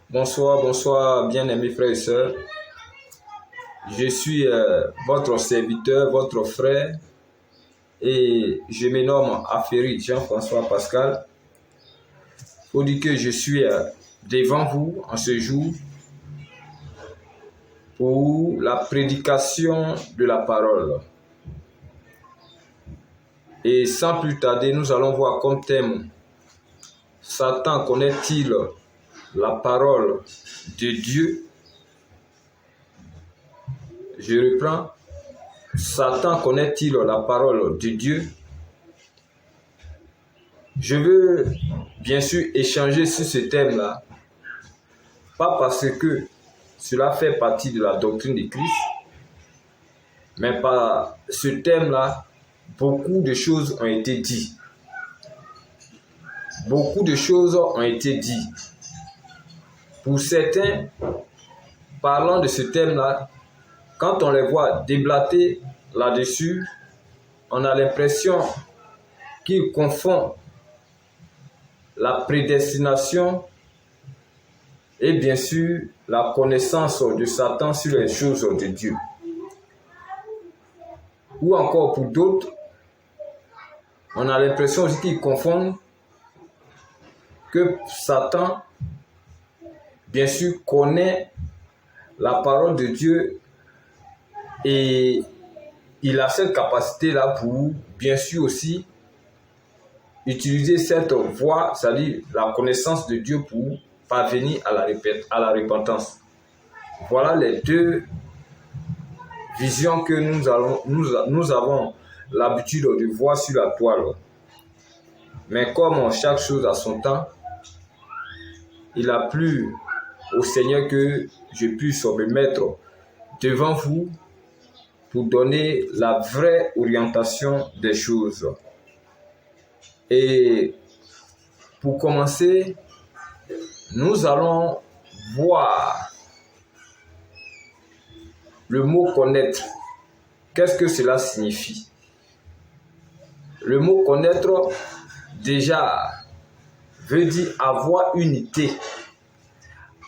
Bonsoir, bonsoir, bien-aimés frères et sœurs. Je suis votre serviteur, votre frère, et je me nomme Aferi Jean-François Pascal. Pour dire que je suis devant vous en ce jour pour la prédication de la parole. Et sans plus tarder, nous allons voir comme thème: Satan connaît-il la parole de Dieu? Je reprends. Satan connaît-il la parole de Dieu? Je veux bien sûr échanger sur ce thème-là, pas parce que cela fait partie de la doctrine de Christ, mais par ce thème-là, beaucoup de choses ont été dites. Beaucoup de choses ont été dites. Pour certains, parlant de ce thème-là, quand on les voit déblater là-dessus, on a l'impression qu'ils confondent la prédestination et bien sûr la connaissance de Satan sur les choses de Dieu. Ou encore pour d'autres, on a l'impression aussi qu'ils confondent que Satan, bien sûr, connaît la parole de Dieu et il a cette capacité-là pour, bien sûr aussi, utiliser cette voie, c'est-à-dire la connaissance de Dieu pour parvenir à la repentance. Voilà les deux visions que nous avons l'habitude de voir sur la toile. Mais comme chaque chose a son temps, il a plu au Seigneur que je puisse me mettre devant vous pour donner la vraie orientation des choses. Et pour commencer, nous allons voir le mot connaître. Qu'est-ce que cela signifie? Le mot connaître, déjà, veut dire avoir une idée,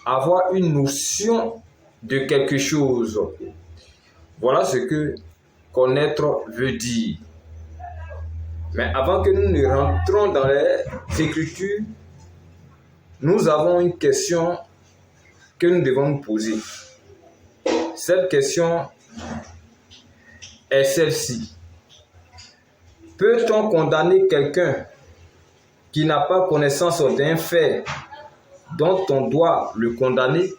avoir une notion de quelque chose. Voilà ce que connaître veut dire. Mais avant que nous ne rentrons dans les Écritures, nous avons une question que nous devons nous poser. Cette question est celle-ci. Peut-on condamner quelqu'un qui n'a pas connaissance d'un fait dont on doit le condamner?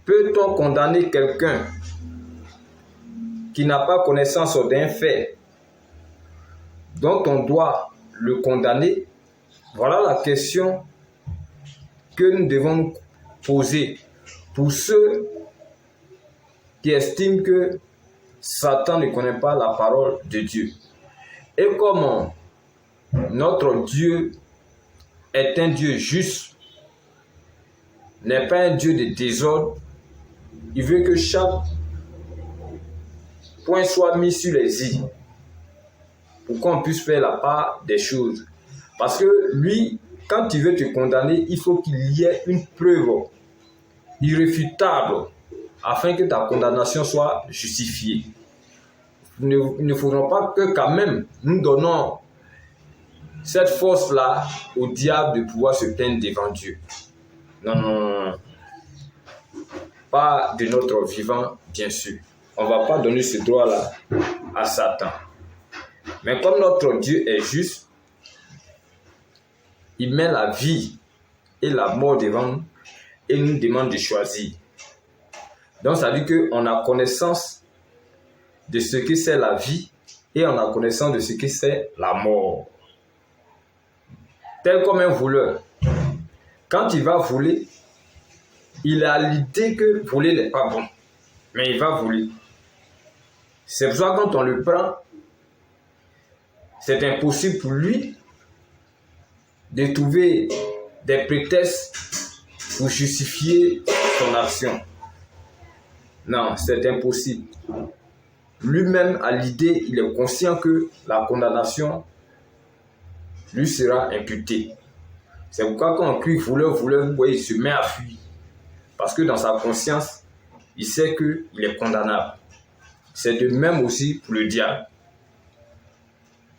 Peut-on condamner quelqu'un qui n'a pas connaissance d'un fait dont on doit le condamner? Voilà la question que nous devons nous poser pour ceux qui estiment que Satan ne connaît pas la parole de Dieu. Et comme notre Dieu est un Dieu juste, n'est pas un Dieu de désordre, il veut que chaque point soit mis sur les i pour qu'on puisse faire la part des choses. Parce que lui, quand il veut te condamner, il faut qu'il y ait une preuve irréfutable afin que ta condamnation soit justifiée. Il ne faudra pas que quand même nous donnons cette force-là au diable de pouvoir se plaindre devant Dieu. Non, non, non, non. Pas de notre vivant, bien sûr. On ne va pas donner ce droit-là à Satan. Mais comme notre Dieu est juste, il met la vie et la mort devant nous et nous demande de choisir. Donc ça veut dire qu'on a connaissance de ce que c'est la vie et on a connaissance de ce que c'est la mort. Tel comme un voleur, quand il va voler, il a l'idée que voler n'est pas bon, mais il va voler. C'est pour ça que quand on le prend, c'est impossible pour lui de trouver des prétextes pour justifier son action. Non, c'est impossible. Lui-même, à l'idée, il est conscient que la condamnation lui sera imputée. C'est pourquoi quand on crie voleur, voleur, vous voyez, il se met à fuir. Parce que dans sa conscience, il sait qu'il est condamnable. C'est de même aussi pour le diable.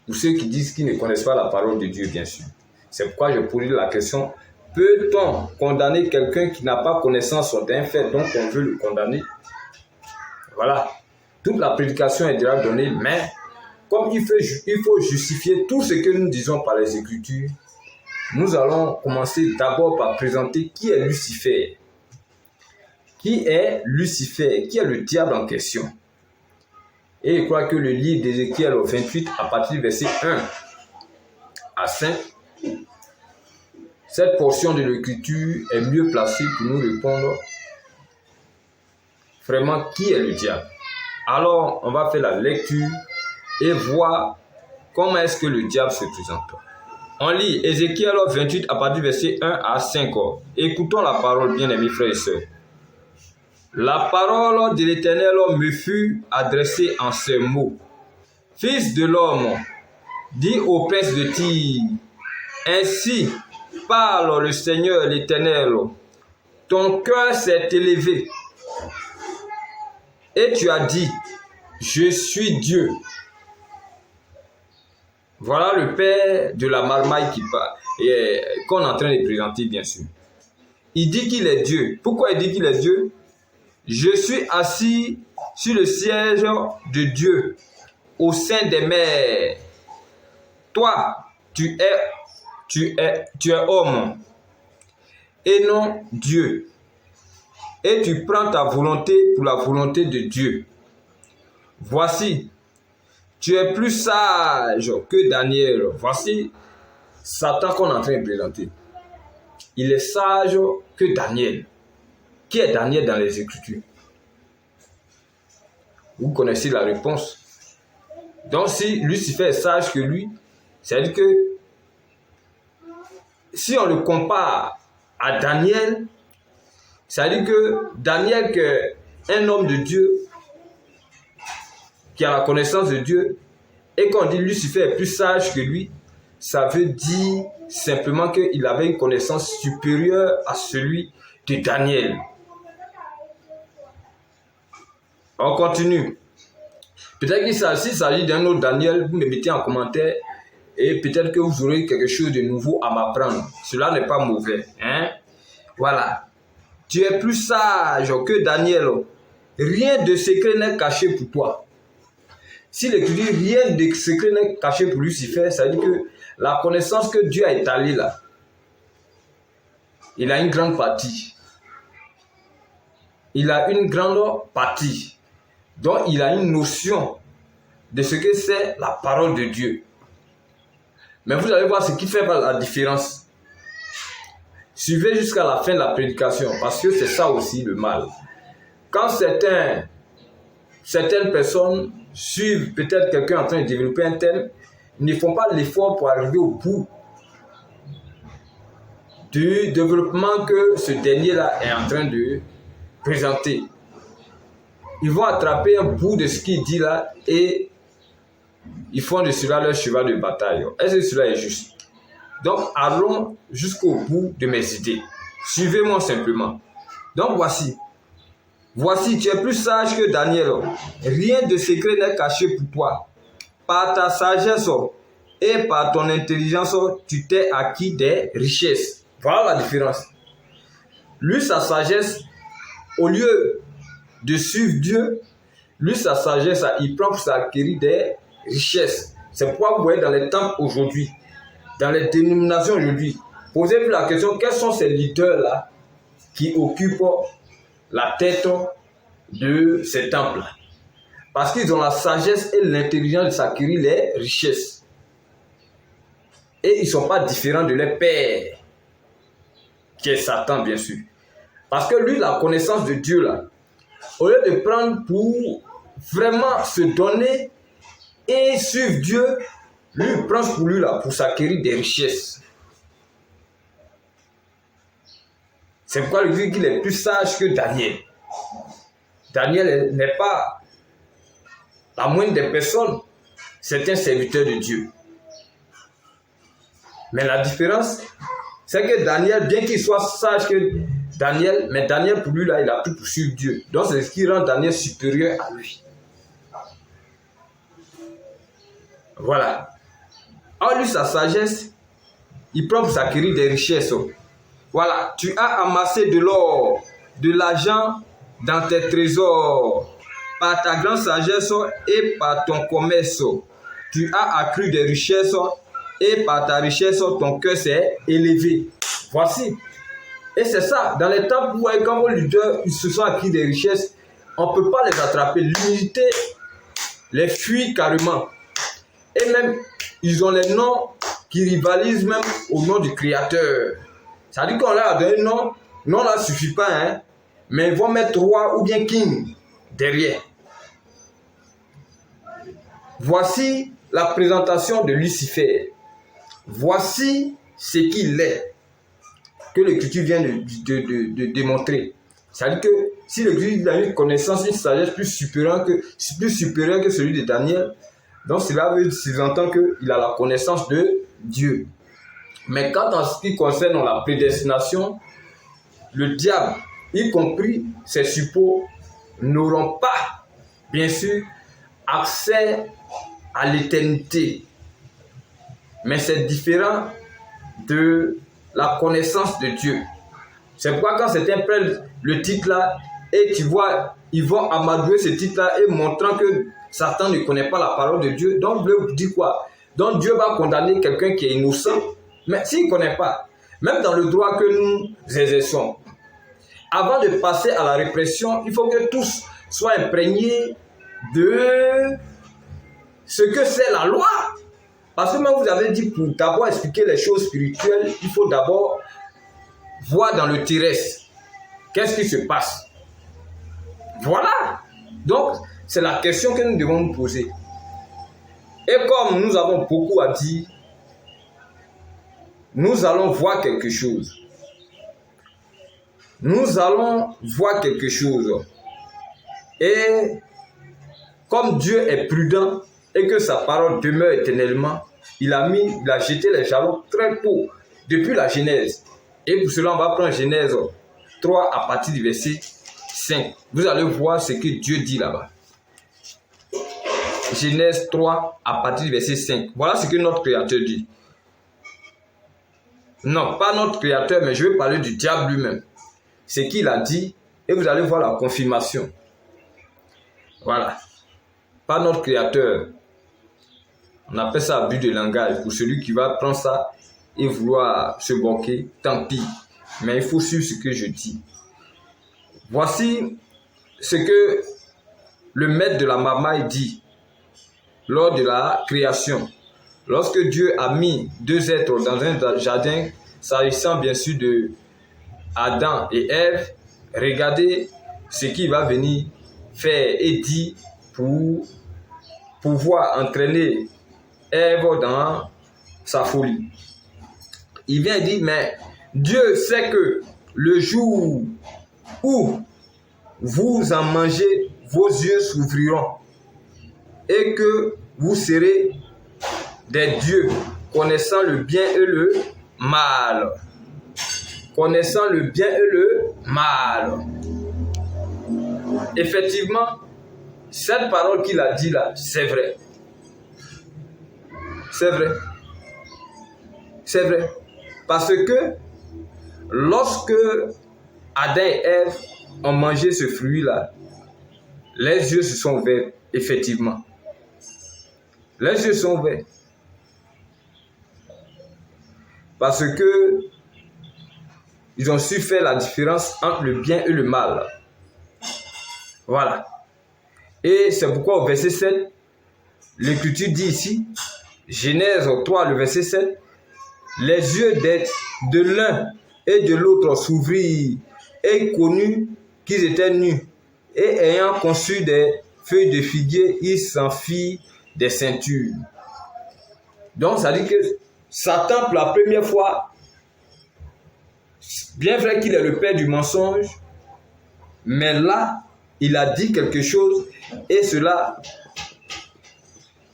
Pour ceux qui disent qu'ils ne connaissent pas la parole de Dieu, bien sûr. C'est pourquoi je pose la question, peut-on condamner quelqu'un qui n'a pas connaissance d'un fait dont on veut le condamner? Voilà. Toute la prédication est déjà donnée, mais comme il faut justifier tout ce que nous disons par les Écritures, nous allons commencer d'abord par présenter qui est Lucifer. Qui est Lucifer? Qui est le diable en question? Et je crois que le livre d'Ézéchiel 28, à partir du verset 1 à 5, cette portion de l'Écriture est mieux placée pour nous répondre vraiment qui est le diable. Alors, on va faire la lecture et voir comment est-ce que le diable se présente. On lit Ézéchiel 28 à partir du verset 1 à 5. Écoutons la parole, bien-aimés frères et sœurs. La parole de l'Éternel me fut adressée en ces mots. Fils de l'homme, dis au prince de Tyr, ainsi parle le Seigneur l'Éternel. Ton cœur s'est élevé et tu as dit, je suis Dieu. Voilà le père de la marmaille qui parle, qu'on est en train de présenter, bien sûr. Il dit qu'il est Dieu. Pourquoi il dit qu'il est Dieu? Je suis assis sur le siège de Dieu, au sein des mers. Toi, tu es homme, et non Dieu. Et tu prends ta volonté pour la volonté de Dieu. Voici, tu es plus sage que Daniel. Voici Satan qu'on est en train de présenter. Il est sage que Daniel. Qui est Daniel dans les Écritures? Vous connaissez la réponse. Donc si Lucifer est sage que lui, c'est-à-dire que si on le compare à Daniel, c'est-à-dire que Daniel, qui est un homme de Dieu, qui a la connaissance de Dieu, et quand on dit Lucifer est plus sage que lui, ça veut dire simplement qu'il avait une connaissance supérieure à celui de Daniel. On continue. Peut-être qu'il s'agit d'un autre Daniel, vous me mettez en commentaire et peut-être que vous aurez quelque chose de nouveau à m'apprendre. Cela n'est pas mauvais. Hein? Voilà. Tu es plus sage que Daniel. Rien de secret n'est caché pour toi. Si l'Écriture dit rien de secret n'est caché pour Lucifer, ça veut dire que la connaissance que Dieu a étalée là, il a une grande partie. Il a une grande partie. Donc, il a une notion de ce que c'est la parole de Dieu. Mais vous allez voir ce qui fait la différence. Suivez jusqu'à la fin de la prédication, parce que c'est ça aussi le mal. Quand certaines personnes suivent peut-être quelqu'un en train de développer un thème, ils ne font pas l'effort pour arriver au bout du développement que ce dernier-là est en train de présenter. Ils vont attraper un bout de ce qu'il dit là et ils font de cela leur cheval de bataille. Est-ce que cela est juste? Donc, allons jusqu'au bout de mes idées. Suivez-moi simplement. Donc, voici, tu es plus sage que Daniel. Rien de secret n'est caché pour toi. Par ta sagesse et par ton intelligence, tu t'es acquis des richesses. Voilà la différence. Lui, sa sagesse, au lieu de suivre Dieu, lui, sa sagesse, il prend pour s'acquérir des richesses. C'est pourquoi vous voyez dans les temples aujourd'hui, dans les dénominations aujourd'hui, posez-vous la question, quels sont ces leaders-là qui occupent la tête de ces temples-là? Parce qu'ils ont la sagesse et l'intelligence de s'acquérir les richesses. Et ils ne sont pas différents de leur père, qui est Satan, bien sûr. Parce que lui, la connaissance de Dieu, là, au lieu de prendre pour vraiment se donner et suivre Dieu, lui, il prend pour lui, là, pour s'acquérir des richesses. C'est pourquoi il dit qu'il est plus sage que Daniel. Daniel n'est pas la moindre des personnes. C'est un serviteur de Dieu. Mais la différence, c'est que Daniel, bien qu'il soit sage que Daniel, mais Daniel pour lui là, il a pu poursuivre Dieu. Donc c'est ce qui rend Daniel supérieur à lui. Voilà. En lui sa sagesse, il prend pour s'acquérir des richesses. Voilà, tu as amassé de l'or, de l'argent dans tes trésors. Par ta grande sagesse et par ton commerce, tu as accru des richesses et par ta richesse, ton cœur s'est élevé. Voici. Et c'est ça, dans les temps où quand vos leaders ils se sont acquis des richesses, on ne peut pas les attraper. L'humilité les fuit carrément. Et même, ils ont les noms qui rivalisent même au nom du Créateur. Ça dit qu'on leur a donné un nom, non là ne suffit pas, hein, mais ils vont mettre roi ou bien king derrière. Voici la présentation de Lucifer. Voici ce qu'il est, que l'Écriture vient de démontrer. C'est-à-dire que si l'Écriture a une connaissance, une sagesse plus supérieure que celui de Daniel, donc cela veut sous-entendre qu'il a la connaissance de Dieu. Mais quand en ce qui concerne la prédestination, le diable, y compris ses suppôts, n'auront pas, bien sûr, accès à l'éternité. Mais c'est différent de la connaissance de Dieu. C'est pourquoi quand certains prennent le titre là, et tu vois, ils vont amadouer ce titre là et montrant que Satan ne connaît pas la parole de Dieu. Donc Dieu dit quoi? Donc Dieu va condamner quelqu'un qui est innocent, mais s'il ne connaît pas, même dans le droit que nous exerçons, avant de passer à la répression, il faut que tous soient imprégnés de ce que c'est la loi. Parce que même vous avez dit, pour d'abord expliquer les choses spirituelles, il faut d'abord voir dans le terrestre qu'est-ce qui se passe. Voilà. Donc, c'est la question que nous devons nous poser. Et comme nous avons beaucoup à dire, nous allons voir quelque chose. Nous allons voir quelque chose. Et comme Dieu est prudent et que sa parole demeure éternellement, il a jeté les jalons très tôt, depuis la Genèse. Et pour cela, on va prendre Genèse 3 à partir du verset 5. Vous allez voir ce que Dieu dit là-bas. Genèse 3 à partir du verset 5. Voilà ce que notre Créateur dit. Non, pas notre Créateur, mais je vais parler du diable lui-même. Ce qu'il a dit, et vous allez voir la confirmation. Voilà. Pas notre Créateur. On appelle ça abus de langage. Pour celui qui va prendre ça et vouloir se moquer, tant pis. Mais il faut suivre ce que je dis. Voici ce que le maître de la marmaille dit lors de la création. Lorsque Dieu a mis deux êtres dans un jardin, s'agissant bien sûr de Adam et Ève, regardez ce qu'il va venir faire et dire pour pouvoir entraîner Ève dans sa folie. Il vient dire, mais Dieu sait que le jour où vous en mangez, vos yeux s'ouvriront et que vous serez des dieux connaissant le bien et le mal. Connaissant le bien et le mal. Effectivement, cette parole qu'il a dit là, c'est vrai. C'est vrai. C'est vrai. Parce que lorsque Adam et Ève ont mangé ce fruit-là, les yeux se sont ouverts, effectivement. Les yeux sont ouverts. Parce que ils ont su faire la différence entre le bien et le mal. Voilà. Et c'est pourquoi au verset 7, l'Écriture dit ici, Genèse 3, le verset 7, les yeux de l'un et de l'autre s'ouvrirent et connurent qu'ils étaient nus. Et ayant conçu des feuilles de figuier, ils s'enfirent des ceintures. Donc, ça dit que Satan, pour la première fois, bien vrai qu'il est le père du mensonge, mais là, il a dit quelque chose et cela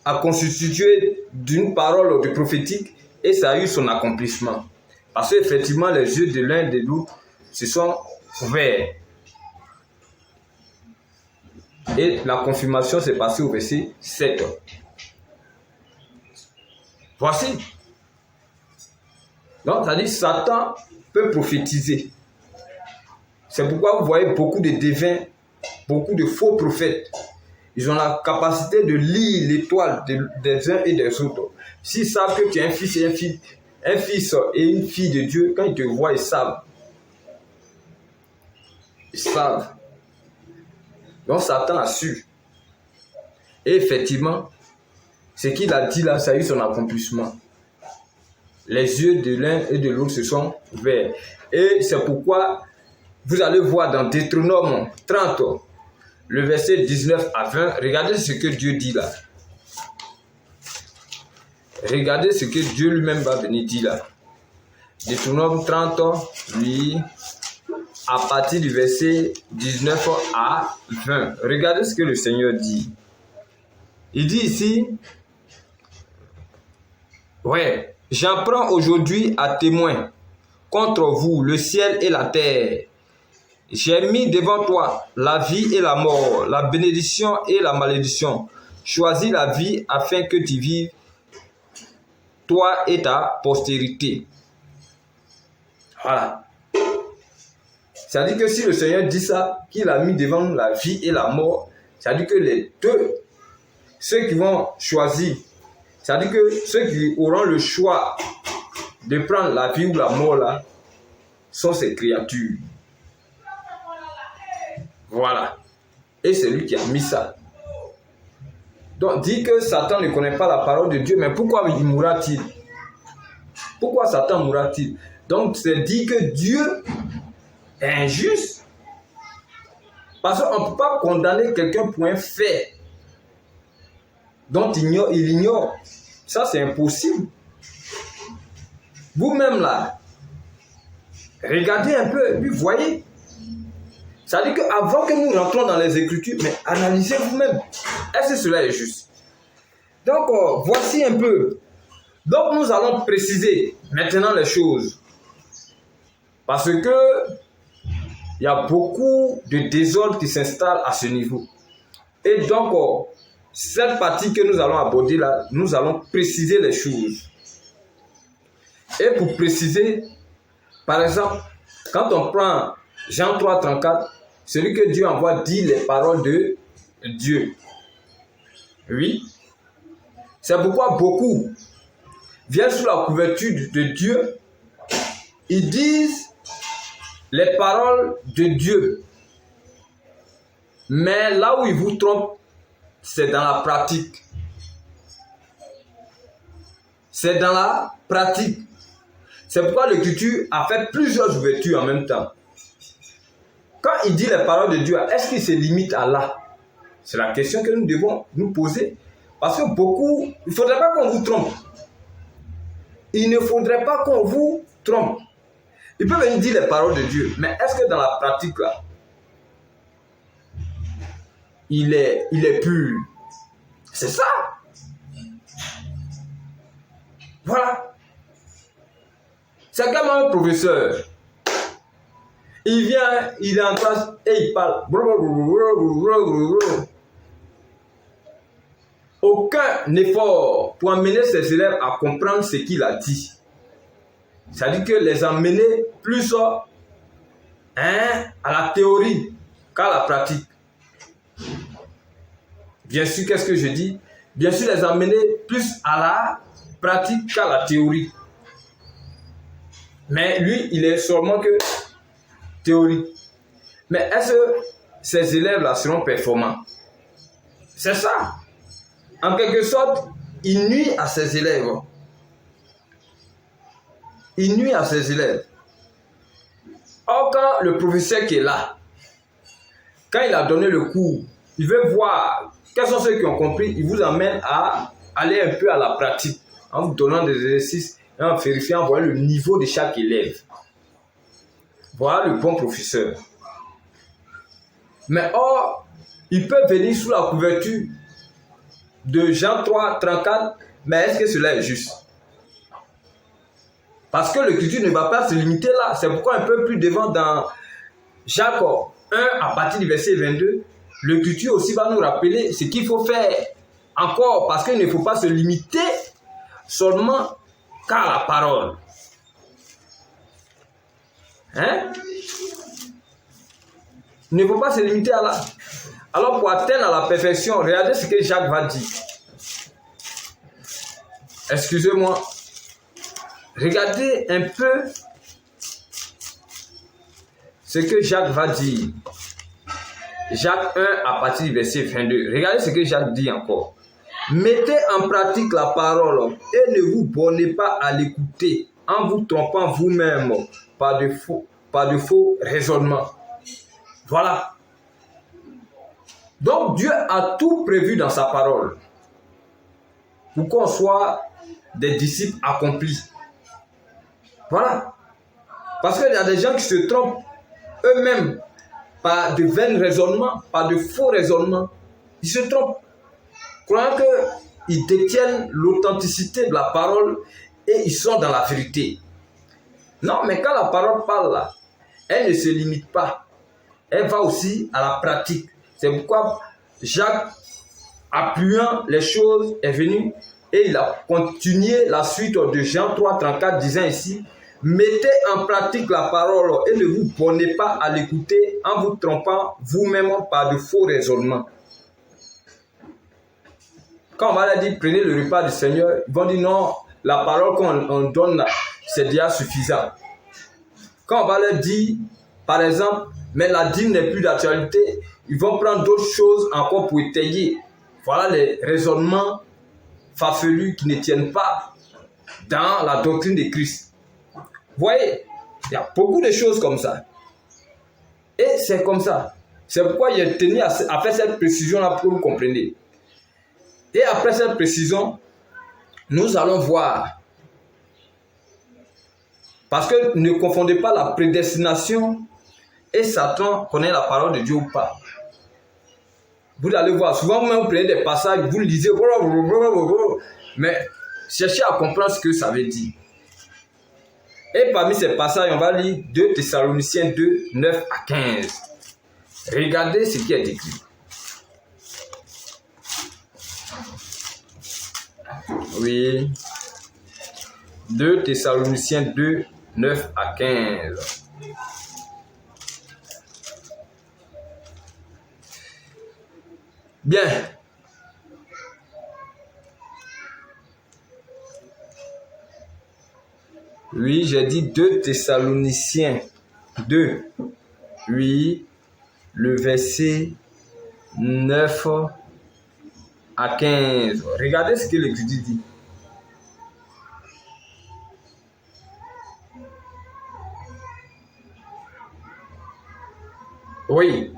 a constitué d'une parole de prophétique et ça a eu son accomplissement. Parce qu'effectivement, les yeux de l'un et de l'autre se sont ouverts. Et la confirmation s'est passée au verset 7. Voici. Donc, ça dit Satan peut prophétiser. C'est pourquoi vous voyez beaucoup de devins, beaucoup de faux prophètes. Ils ont la capacité de lire l'étoile des uns et des autres. S'ils savent que tu es un fils et une fille de Dieu, quand ils te voient, ils savent. Ils savent. Donc Satan a su. Et effectivement, ce qu'il a dit là, ça a eu son accomplissement. Les yeux de l'un et de l'autre se sont ouverts. Et c'est pourquoi vous allez voir dans Deutéronome 30, le verset 19 à 20, regardez ce que Dieu dit là. Regardez ce que Dieu lui-même va venir dire là. Deutéronome 30, lui, à partir du verset 19 à 20. Regardez ce que le Seigneur dit. Il dit ici, ouais, j'en prends aujourd'hui à témoin contre vous le ciel et la terre. J'ai mis devant toi la vie et la mort, la bénédiction et la malédiction. Choisis la vie afin que tu vives, toi et ta postérité. Voilà. C'est-à-dire que si le Seigneur dit ça, qu'il a mis devant nous la vie et la mort, c'est-à-dire que les deux, ceux qui vont choisir, c'est-à-dire que ceux qui auront le choix de prendre la vie ou la mort là, sont ces créatures. Voilà. Et c'est lui qui a mis ça. Donc, dit que Satan ne connaît pas la parole de Dieu, mais pourquoi il mourra-t-il? Pourquoi Satan mourra-t-il? Donc, c'est dit que Dieu est injuste. Parce qu'on ne peut pas condamner quelqu'un pour un fait dont il ignore. Ça, c'est impossible. Vous-même, là, regardez un peu, puis voyez. Ça veut dire qu'avant que nous rentrons dans les Écritures, mais analysez vous-même. Est-ce que cela est juste? Donc, voici un peu. Donc, nous allons préciser maintenant les choses. Parce que il y a beaucoup de désordre qui s'installe à ce niveau. Et donc, cette partie que nous allons aborder là, nous allons préciser les choses. Et pour préciser, par exemple, quand on prend Jean 3, 34, celui que Dieu envoie dit les paroles de Dieu. Oui. C'est pourquoi beaucoup viennent sous la couverture de Dieu. Ils disent les paroles de Dieu. Mais là où ils vous trompent, c'est dans la pratique. C'est dans la pratique. C'est pourquoi l'Écriture a fait plusieurs ouvertures en même temps. Quand il dit les paroles de Dieu, est-ce qu'il se limite à là? C'est la question que nous devons nous poser. Parce que beaucoup, il ne faudrait pas qu'on vous trompe. Il ne faudrait pas qu'on vous trompe. Il peut venir dire les paroles de Dieu, mais est-ce que dans la pratique, là, il est pur? C'est ça. Voilà. C'est comme un professeur. Il vient, il est en classe et il parle. Aucun effort pour amener ses élèves à comprendre ce qu'il a dit. C'est-à-dire que les amener plus à la théorie qu'à la pratique. Bien sûr, qu'est-ce que je dis? Bien sûr, les amener plus à la pratique qu'à la théorie. Mais lui, il est seulement que théorie. Mais est-ce que ces élèves-là seront performants? C'est ça. En quelque sorte, il nuit à ses élèves. Il nuit à ses élèves. Or, quand le professeur qui est là, quand il a donné le cours, il veut voir quels sont ceux qui ont compris, il vous amène à aller un peu à la pratique, en vous donnant des exercices, et en vérifiant, voir le niveau de chaque élève. Voilà le bon professeur. Mais or, il peut venir sous la couverture de Jean 3, 34, mais est-ce que cela est juste? Parce que l'écriture ne va pas se limiter là. C'est pourquoi un peu plus devant dans Jacques 1 à partir du verset 22, l'écriture aussi va nous rappeler ce qu'il faut faire encore. Parce qu'il ne faut pas se limiter seulement qu'à la parole. Hein? Il ne faut pas se limiter à là. Alors pour atteindre à la perfection, regardez ce que Jacques va dire. Excusez-moi. Regardez un peu ce que Jacques va dire. Jacques 1 à partir du verset 22. Regardez ce que Jacques dit encore. Mettez en pratique la parole et ne vous bornez pas à l'écouter en vous trompant vous-même par de faux raisonnements. Voilà. Donc Dieu a tout prévu dans sa parole pour qu'on soit des disciples accomplis. Voilà. Parce qu'il y a des gens qui se trompent eux-mêmes par de vains raisonnements, par de faux raisonnements. Ils se trompent. Croyant qu'ils détiennent l'authenticité de la parole et ils sont dans la vérité. Non, mais quand la parole parle là, elle ne se limite pas. Elle va aussi à la pratique. C'est pourquoi Jacques, appuyant les choses, est venu et il a continué la suite de Jean 3, 34, disant ici, mettez en pratique la parole et ne vous bornez pas à l'écouter en vous trompant vous-même par de faux raisonnements. Quand on va leur dire, prenez le repas du Seigneur, ils vont dire non, la parole qu'on donne là, c'est déjà suffisant. Quand on va leur dire, par exemple, mais la dîme n'est plus d'actualité, ils vont prendre d'autres choses encore pour étayer. Voilà les raisonnements farfelus qui ne tiennent pas dans la doctrine de Christ. Vous voyez, il y a beaucoup de choses comme ça. Et c'est comme ça. C'est pourquoi j'ai tenu à faire cette précision-là pour que vous compreniez. Et après cette précision, nous allons voir. Parce que ne confondez pas la prédestination et Satan connaît la parole de Dieu ou pas. Vous allez voir, souvent vous prenez des passages, vous le lisez, mais cherchez à comprendre ce que ça veut dire. Et parmi ces passages, on va lire 2 Thessaloniciens 2, 9 à 15. Regardez ce qui est écrit. Oui. 2 Thessaloniciens 2, 9 à 15. Bien. Oui, j'ai dit 2 Thessaloniciens 2. Oui, le verset 9 à 15. Regardez ce que l'Écriture dit. Oui.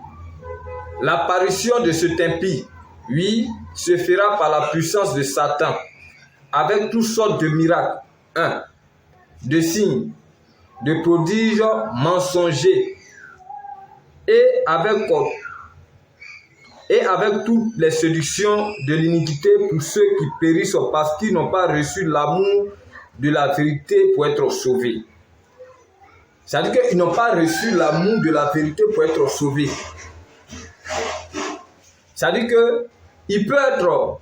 L'apparition de cet impie, oui, se fera par la puissance de Satan, avec toutes sortes de miracles, de signes, de prodiges mensongers, et avec toutes les séductions de l'iniquité pour ceux qui périssent parce qu'ils n'ont pas reçu l'amour de la vérité pour être sauvés. C'est-à-dire qu'ils n'ont pas reçu l'amour de la vérité pour être sauvés. C'est-à-dire qu'il peut être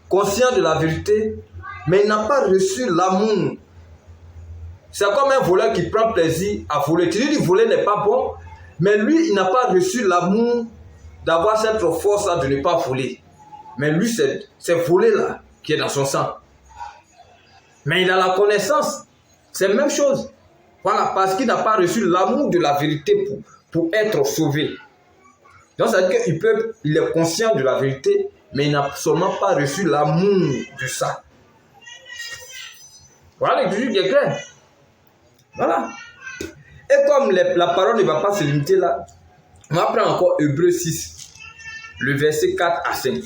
conscient de la vérité, mais il n'a pas reçu l'amour. C'est comme un voleur qui prend plaisir à voler. Tu dis que voler n'est pas bon, mais lui, il n'a pas reçu l'amour d'avoir cette force-là de ne pas voler. Mais lui, c'est voler-là qui est dans son sang. Mais il a la connaissance. C'est la même chose. Voilà, parce qu'il n'a pas reçu l'amour de la vérité pour être sauvé. Donc, ça veut dire qu'il est conscient de la vérité, mais il n'a seulement pas reçu l'amour de ça. Voilà l'écriture qui est claire. Voilà. Et comme la parole ne va pas se limiter là, on va prendre encore Hébreux 6, le verset 4 à 5.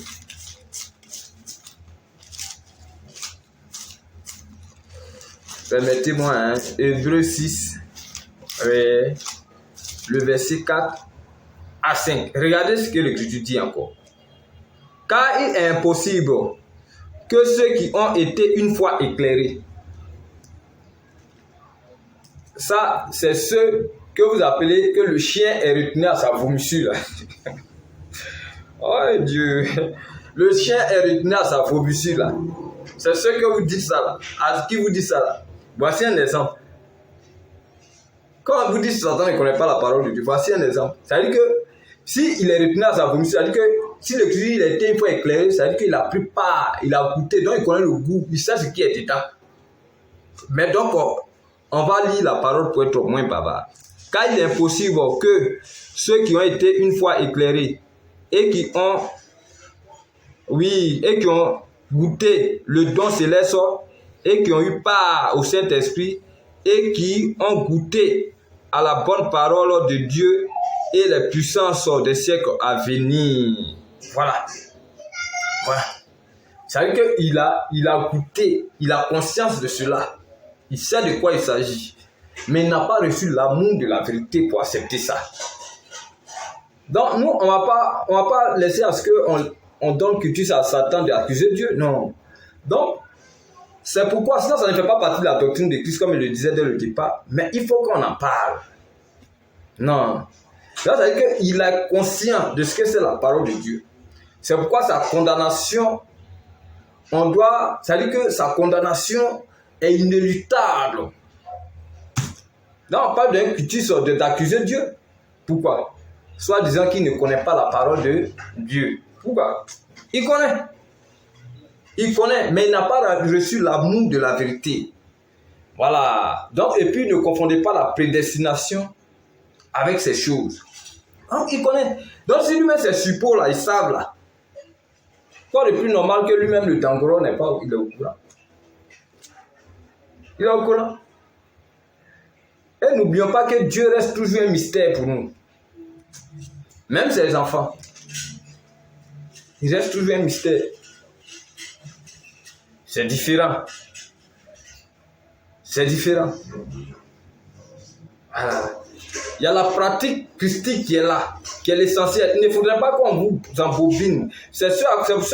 Permettez-moi, Hébreux 6, le verset 4 à 5. Regardez ce que l'Écriture dit encore. Car il est impossible que ceux qui ont été une fois éclairés Ça, c'est ce que vous appelez que le chien est retenu à sa vomissure. Oh Dieu, le chien est retenu à sa vomissure là. C'est ce que vous dites ça là. À qui vous dit ça là? Voici un exemple. Quand vous dites que Satan ne connaît pas la parole de Dieu, voici un exemple. Ça veut dire que s'il est retenu à sa vomissure, ça veut dire que si le Christ a été une fois éclairé, ça veut dire qu'il a pris part, il a goûté, donc il connaît le goût, il sait ce qui est dedans. Mais donc, on va lire la parole pour être moins bavard. Car il est impossible que ceux qui ont été une fois éclairés et qui ont, goûté le don céleste et qui ont eu part au Saint-Esprit et qui ont goûté à la bonne parole de Dieu et les puissances des siècles à venir. Voilà. Voilà. Ça veut dire qu'il a goûté, il a conscience de cela. Il sait de quoi il s'agit. Mais il n'a pas reçu l'amour de la vérité pour accepter ça. Donc, nous, on va pas laisser à ce qu'on donne culture à Satan d'accuser Dieu. Non. Donc, c'est pourquoi, sinon ça ne fait pas partie de la doctrine de Christ, comme il le disait dès le départ. Mais il faut qu'on en parle. Non. Ça veut dire qu'il est conscient de ce que c'est la parole de Dieu. C'est pourquoi sa condamnation, ça veut dire que sa condamnation est inéluctable. Là, on parle d'un culture d'accuser Dieu. Pourquoi? Soit disant qu'il ne connaît pas la parole de Dieu. Pourquoi? Il connaît, mais il n'a pas reçu l'amour de la vérité. Voilà. Donc, et puis, ne confondez pas la prédestination avec ces choses. Donc, il connaît. Donc, si lui-même, ces suppôts-là, ils savent là. Quoi de plus normal que lui-même, le Tangoro n'est pas, il est au courant. Il est au courant. Et n'oublions pas que Dieu reste toujours un mystère pour nous. Même ses enfants. Il reste toujours un mystère. C'est différent. C'est différent. Voilà. Il y a la pratique christique qui est là, qui est l'essentiel. Il ne faudrait pas qu'on vous embobine. C'est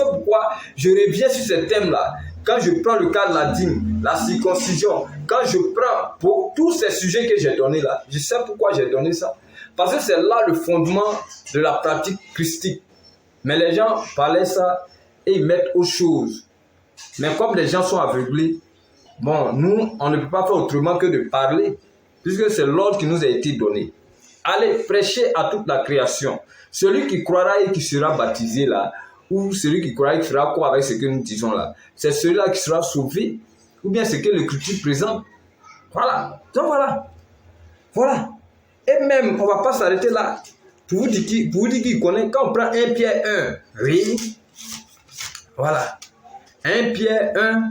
pourquoi je reviens sur ce thème-là. Quand je prends le cas de la dîme, la circoncision, quand je prends pour tous ces sujets que j'ai donnés là, je sais pourquoi j'ai donné ça. Parce que c'est là le fondement de la pratique christique. Mais les gens parlaient ça et ils mettent autre chose. Mais comme les gens sont aveuglés, bon, nous, on ne peut pas faire autrement que de parler, puisque c'est l'ordre qui nous a été donné. Allez, prêchez à toute la création. Celui qui croira et qui sera baptisé là, ou celui qui croira et qui fera quoi avec ce que nous disons là, c'est celui-là qui sera sauvé, ou bien ce que l'Écriture présente. Voilà. Donc voilà. Voilà. Et même, on ne va pas s'arrêter là. Pour vous dire qu'il connaît, quand on prend 1 Pierre 1, oui. Voilà. 1 Pierre 1,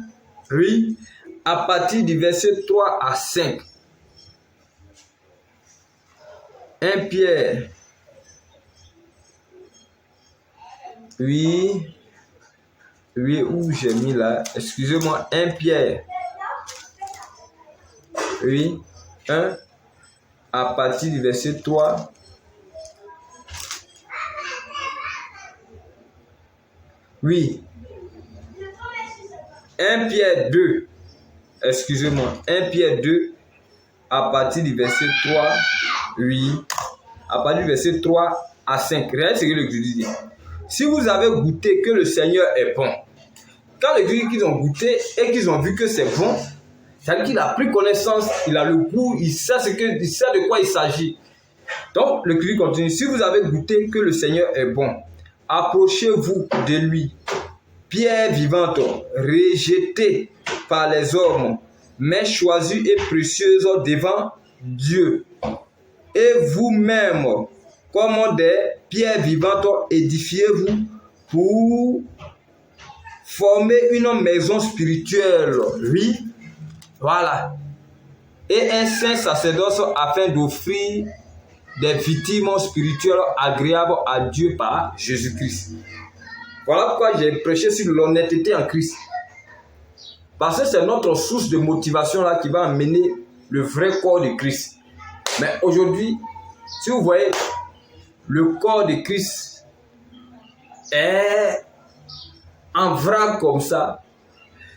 oui. À partir du verset 3 à 5. 1 Pierre. Oui. Oui, où j'ai mis là? Excusez-moi. 1 Pierre. Oui. 1. À partir du verset 3. Oui. 1 Pierre 2. Excusez-moi. 1 Pierre 2. À partir du verset 3. Oui. À partir du verset 3 à 5. Regardez ce que l'Écriture dit. Si vous avez goûté que le Seigneur est bon. Quand l'Écriture qu'ils ont goûté et qu'ils ont vu que c'est bon, ça veut dire qu'il a pris connaissance, il a le goût, il sait de quoi il s'agit. Donc, l'Écriture continue. Si vous avez goûté que le Seigneur est bon, approchez-vous de lui. Pierre vivante, rejetée par les hommes, mais choisie et précieuse devant Dieu. Et vous-même, comme des pierres vivantes, édifiez-vous pour former une maison spirituelle. Oui, voilà. Et un saint sacerdoce afin d'offrir des victimes spirituelles agréables à Dieu par Jésus-Christ. Voilà pourquoi j'ai prêché sur l'honnêteté en Christ. Parce que c'est notre source de motivation là qui va amener le vrai corps de Christ. Mais aujourd'hui, si vous voyez, le corps de Christ est en vrac comme ça.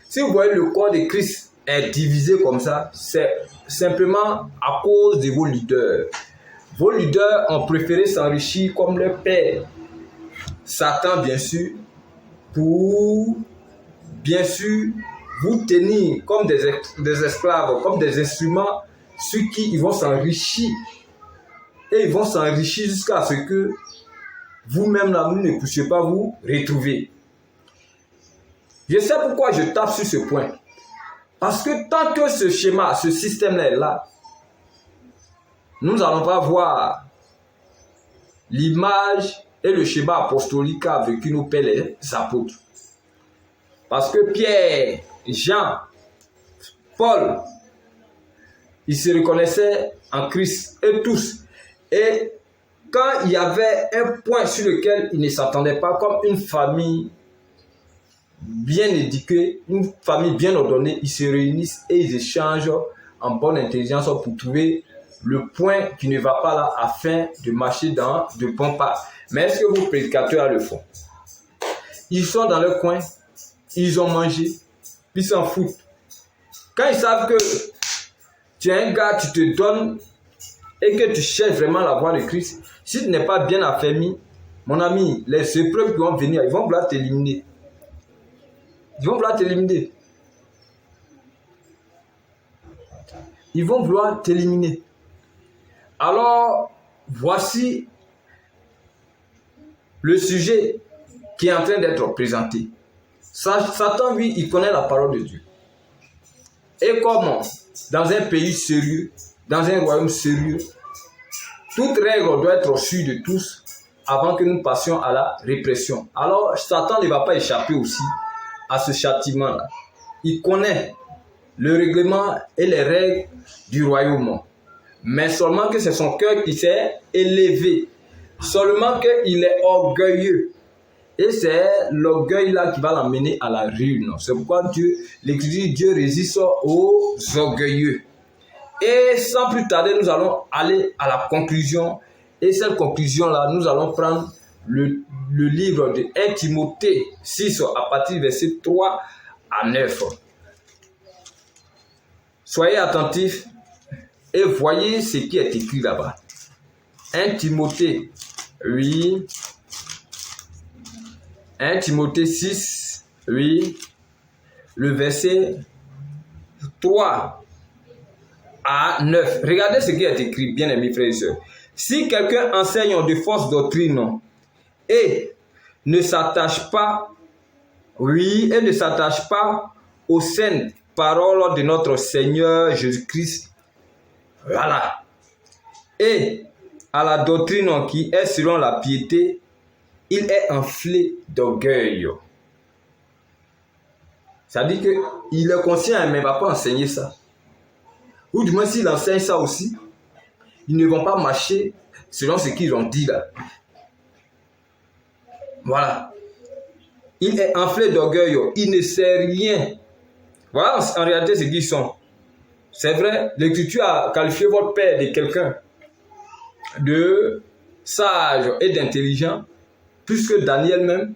Si vous voyez le corps de Christ est divisé comme ça, c'est simplement à cause de vos leaders. Vos leaders ont préféré s'enrichir comme leur père, Satan bien sûr, pour bien sûr vous tenir comme des esclaves, comme des instruments sur qui ils vont s'enrichir. Et ils vont s'enrichir jusqu'à ce que vous-même là, vous ne puissiez pas vous retrouver. Je sais pourquoi je tape sur ce point. Parce que tant que ce schéma, ce système-là est là, nous n'allons pas voir l'image et le schéma apostolique qu'a vécu nos pères les apôtres. Parce que Pierre, Jean, Paul, ils se reconnaissaient en Christ, et tous. Et quand il y avait un point sur lequel ils ne s'attendaient pas, comme une famille bien éduquée, une famille bien ordonnée, ils se réunissent et ils échangent en bonne intelligence pour trouver le point qui ne va pas là afin de marcher dans de bons pas. Mais est-ce que vos prédicateurs le font? Ils sont dans leur coin, ils ont mangé, ils s'en foutent. Quand ils savent que tu es un gars, tu te donnes et que tu cherches vraiment la voie de Christ, si tu n'es pas bien affermi, mon ami, les épreuves qui vont venir, ils vont vouloir t'éliminer. Ils vont vouloir t'éliminer. Ils vont vouloir t'éliminer. Alors, voici le sujet qui est en train d'être présenté. Satan, lui, il connaît la parole de Dieu. Et comment, dans un pays sérieux, dans un royaume sérieux, toute règle doit être reçue de tous avant que nous passions à la répression. Alors, Satan ne va pas échapper aussi à ce châtiment-là. Il connaît le règlement et les règles du royaume. Mais seulement que c'est son cœur qui s'est élevé. Seulement qu'il est orgueilleux. Et c'est l'orgueil-là qui va l'amener à la ruine. C'est pourquoi l'Écriture dit Dieu résiste aux orgueilleux. Et sans plus tarder, nous allons aller à la conclusion. Et cette conclusion-là, nous allons prendre le livre de 1 Timothée 6 à partir du verset 3 à 9. Soyez attentifs et voyez ce qui est écrit là-bas. 1 Timothée, oui. 1 Timothée 6, oui. Le verset 3 à 9. Regardez ce qui est écrit, bien aimés frères et sœurs. Si quelqu'un enseigne de fausses doctrines et ne s'attache pas, aux saintes paroles de notre Seigneur Jésus-Christ, voilà, et à la doctrine qui est selon la piété, il est enflé d'orgueil. Ça dit qu'il est conscient, mais il ne va pas enseigner ça. Ou du moins, s'il enseigne ça aussi, ils ne vont pas marcher selon ce qu'ils ont dit là. Voilà. Il est enflé d'orgueil. Il ne sait rien. Voilà en réalité ce qu'ils sont. C'est vrai, l'Écriture a qualifié votre père de quelqu'un de sage et d'intelligent, plus que Daniel même.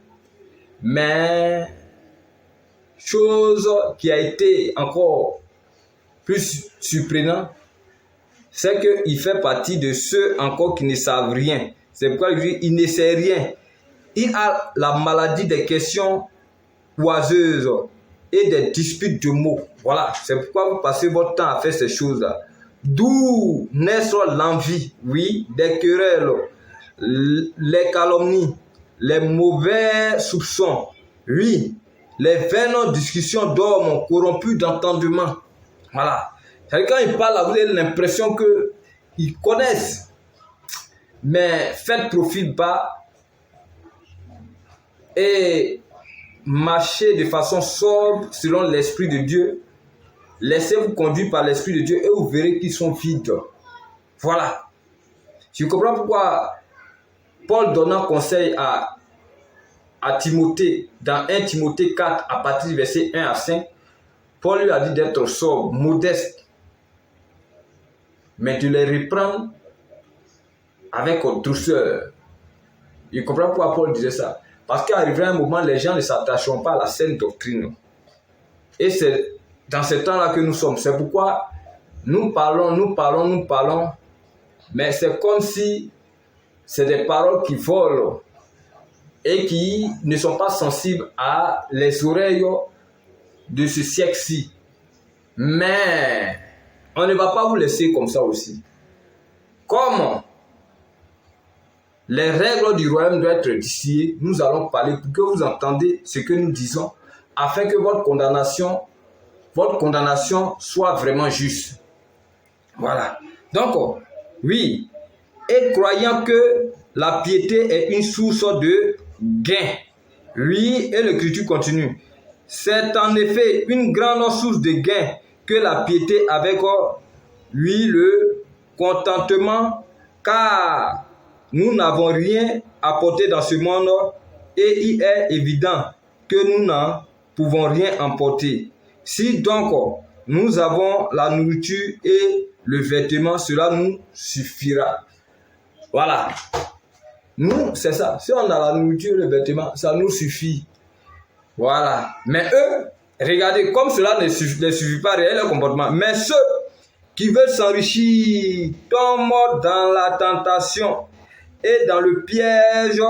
Mais chose qui a été encore plus surprenant, c'est qu'il fait partie de ceux encore qui ne savent rien. C'est pourquoi il ne sait rien. Il a la maladie des questions oiseuses et des disputes de mots. Voilà, c'est pourquoi vous passez votre temps à faire ces choses-là. D'où naissent l'envie, oui, des querelles, les calomnies, les mauvais soupçons, oui, les vaines discussions d'hommes corrompus d'entendement. Voilà. C'est-à-dire quand ils parlent, vous avez l'impression qu'ils connaissent. Mais faites profil bas et marchez de façon sobre selon l'Esprit de Dieu. Laissez-vous conduire par l'Esprit de Dieu et vous verrez qu'ils sont vides. Voilà. Je comprends pourquoi Paul donnant conseil à Timothée, dans 1 Timothée 4, à partir du verset 1 à 5, Paul lui a dit d'être sobre, modeste, mais de les reprendre avec douceur. Il comprend pourquoi Paul disait ça. Parce qu'arrivé un moment, les gens ne s'attacheront pas à la saine doctrine. Et c'est dans ce temps-là que nous sommes. C'est pourquoi nous parlons, mais c'est comme si c'est des paroles qui volent et qui ne sont pas sensibles à les oreilles de ce siècle-ci. Mais on ne va pas vous laisser comme ça aussi. Comme les règles du royaume doivent être distillées, nous allons parler pour que vous entendiez ce que nous disons, afin que votre condamnation soit vraiment juste. Voilà. Donc, oui, et croyant que la piété est une source de gain. Oui, et l'écriture continue. C'est en effet une grande source de gain que la piété avec lui le contentement, car nous n'avons rien apporté dans ce monde et il est évident que nous n'en pouvons rien emporter. Si donc nous avons la nourriture et le vêtement, cela nous suffira. Voilà. Nous, c'est ça. Si on a la nourriture et le vêtement, ça nous suffit. Voilà. Mais eux, regardez, comme cela ne suffit pas réel leur comportement. Mais ceux qui veulent s'enrichir tombent dans la tentation et dans le piège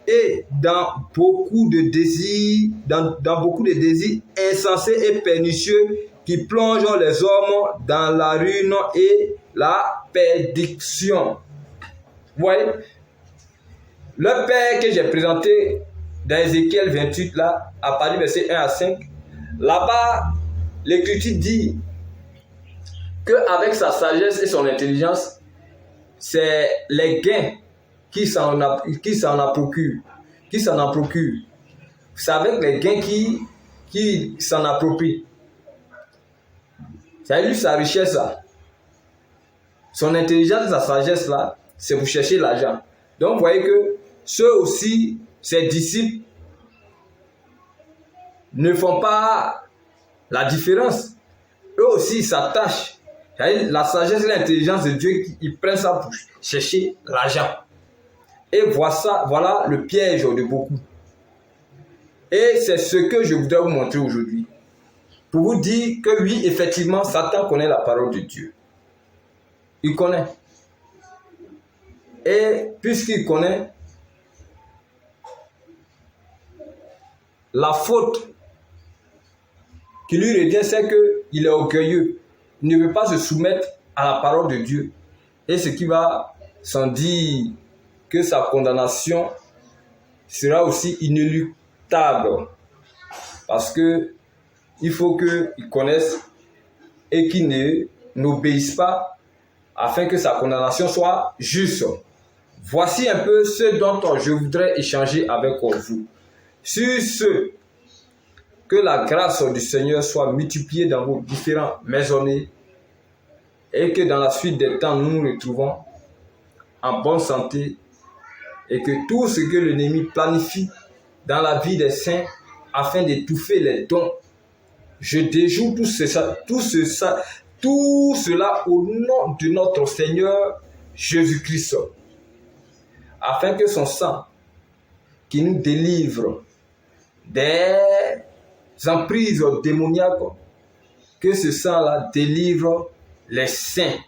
et dans beaucoup de désirs, dans beaucoup de désirs insensés et pernicieux qui plongent les hommes dans la ruine et la perdition. Vous voyez? Le Père que j'ai présenté dans Ézéchiel 28, là, à partir du verset 1 à 5, là-bas, l'Écriture dit qu'avec sa sagesse et son intelligence, c'est les gains qui s'en en procurent. C'est avec les gains qui s'en approprient. C'est lui sa richesse là. Son intelligence et sa sagesse là, c'est pour chercher l'argent. Donc vous voyez que ceux aussi, ses disciples, ne font pas la différence. Eux aussi, ils s'attachent. La sagesse et l'intelligence de Dieu, ils prennent ça pour chercher l'argent. Et voilà le piège de beaucoup. Et c'est ce que je voudrais vous montrer aujourd'hui. Pour vous dire que oui, effectivement, Satan connaît la parole de Dieu. Il connaît. Et puisqu'il connaît, la faute qui lui revient, c'est qu'il est orgueilleux. Il ne veut pas se soumettre à la parole de Dieu. Et ce qui va sans dire que sa condamnation sera aussi inéluctable. Parce que il faut qu'il connaisse et qu'il n'obéisse pas afin que sa condamnation soit juste. Voici un peu ce dont je voudrais échanger avec vous. Sur ce, que la grâce du Seigneur soit multipliée dans vos différentes maisonnées et que dans la suite des temps, nous nous retrouvons en bonne santé et que tout ce que l'ennemi planifie dans la vie des saints afin d'étouffer les dons, je déjoue tout cela au nom de notre Seigneur Jésus-Christ, afin que son sang qui nous délivre des emprises démoniaques, que ce sang-là délivre les saints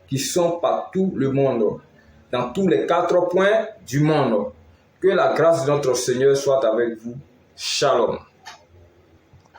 qui sont partout le monde, dans tous les 4 points du monde. Que la grâce de notre Seigneur soit avec vous. Shalom.